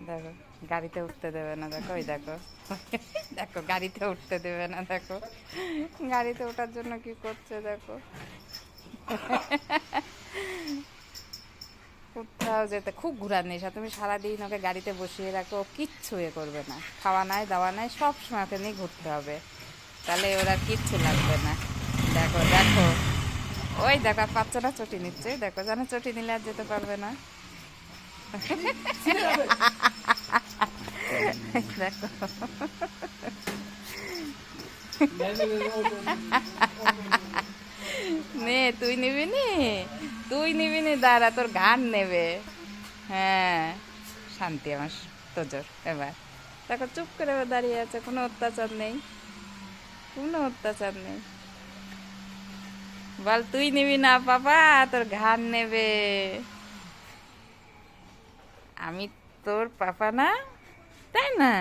দেখো গাড়িতে উঠতে দেবে না, দেখো ওই দেখো দেখো গাড়িতে উঠতে দেবে না, দেখো গাড়িতে ওঠার জন্য কি করছে দেখো। কোথাও যেতে খুব ঘুরার নেশা, তুমি সারাদিন ওকে গাড়িতে বসিয়ে রাখো, ও কিচ্ছু এ করবে না, খাওয়া নাই দাওয়া নাই, সব সময় ওকে নিয়ে ঘুরতে হবে, তাহলে ওর আর কিচ্ছু লাগবে না। দেখো দেখো ওই দেখো আর বাচ্চাটা চটি নিচ্ছে, দেখো জানো চটি নিলে আর যেতে পারবে না। দেখো নে তুই নিবি নি, তুই নিবি নি, দাঁড়া তোর ঘাড় নেবে। হ্যাঁ শান্তি আমার তোজোর এবার। দেখো চুপ করে এবার দাঁড়িয়ে আছে, কোনো অত্যাচার নেই, কোনো অত্যাচার নেই। বল তুই নিবি না বাবা, তোর ঘাড় নেবে। আমি তোর পাপা না, তাই না?